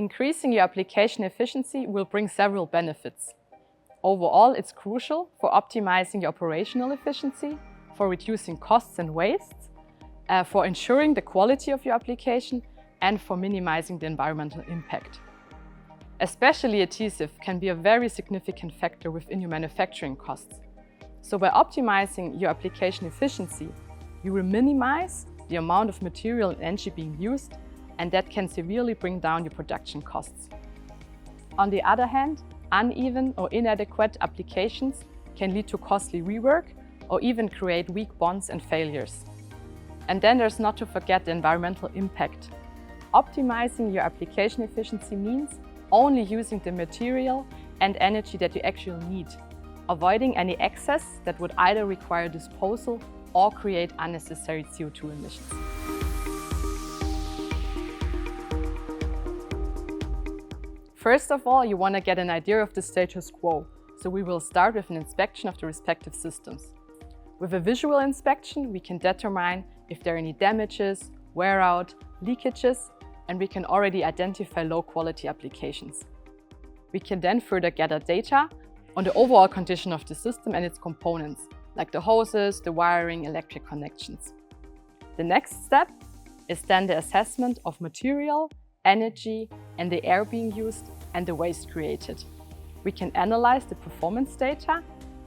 Increasing your application efficiency will bring several benefits. Overall, it's crucial for optimizing your operational efficiency, for reducing costs and wastes, for ensuring the quality of your application, and for minimizing the environmental impact. Especially adhesive can be a very significant factor within your manufacturing costs. So by optimizing your application efficiency, you will minimize the amount of material and energy being used, and that can severely bring down your production costs. On the other hand, uneven or inadequate applications can lead to costly rework or even create weak bonds and failures. And then there's not to forget the environmental impact. Optimizing your application efficiency means only using the material and energy that you actually need, avoiding any excess that would either require disposal or create unnecessary CO2 emissions. First of all, you want to get an idea of the status quo, so we will start with an inspection of the respective systems. With a visual inspection, we can determine if there are any damages, wear out, leakages, and we can already identify low-quality applications. We can then further gather data on the overall condition of the system and its components, like the hoses, the wiring, electric connections. The next step is then the assessment of material, energy, and the air being used and the waste created. We can analyze the performance data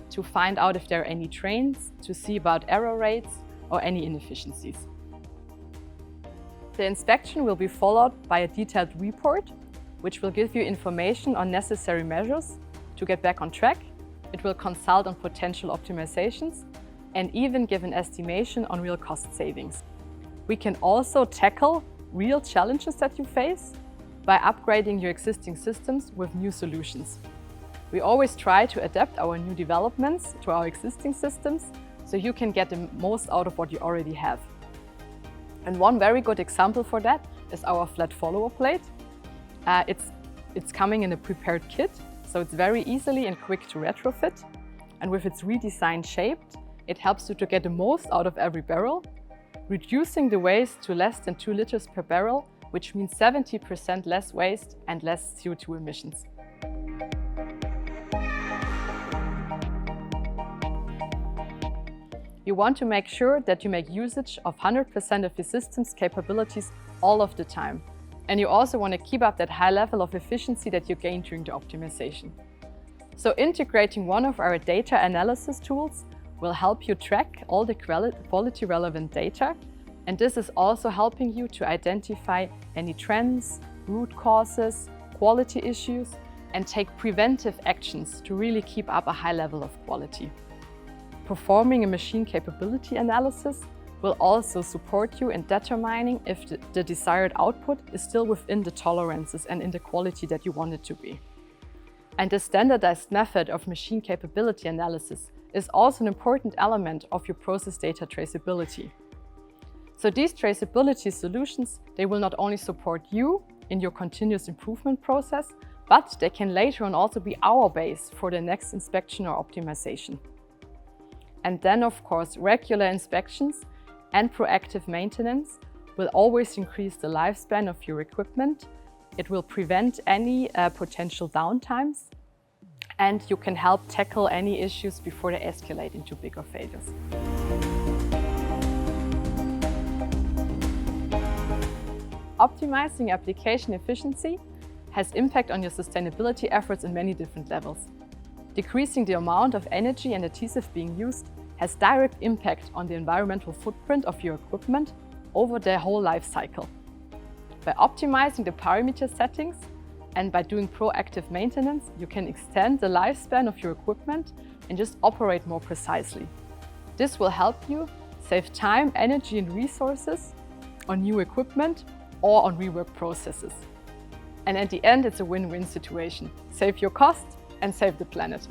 to find out if there are any trains, to see about error rates or any inefficiencies. The inspection will be followed by a detailed report, which will give you information on necessary measures to get back on track. It will consult on potential optimizations and even give an estimation on real cost savings. We can also tackle real challenges that you face by upgrading your existing systems with new solutions. We always try to adapt our new developments to our existing systems so you can get the most out of what you already have. And one very good example for that is our flat follower plate. It's coming in a prepared kit, so it's very easily and quick to retrofit. And with its redesigned shape, it helps you to get the most out of every barrel, reducing the waste to less than 2 liters per barrel, which means 70% less waste and less CO2 emissions. You want to make sure that you make usage of 100% of your system's capabilities all of the time. And you also want to keep up that high level of efficiency that you gain during the optimization. So integrating one of our data analysis tools will help you track all the quality relevant data. And this is also helping you to identify any trends, root causes, quality issues, and take preventive actions to really keep up a high level of quality. Performing a machine capability analysis will also support you in determining if the desired output is still within the tolerances and in the quality that you want it to be. And the standardized method of machine capability analysis is also an important element of your process data traceability. So these traceability solutions, they will not only support you in your continuous improvement process, but they can later on also be our base for the next inspection or optimization. And then, of course, regular inspections and proactive maintenance will always increase the lifespan of your equipment. It will prevent any potential downtimes, and you can help tackle any issues before they escalate into bigger failures. Optimizing application efficiency has impact on your sustainability efforts in many different levels. Decreasing the amount of energy and adhesive being used has direct impact on the environmental footprint of your equipment over their whole life cycle. By optimizing the parameter settings and by doing proactive maintenance, you can extend the lifespan of your equipment and just operate more precisely. This will help you save time, energy and resources on new equipment or on rework processes. And at the end, it's a win-win situation. Save your cost and save the planet.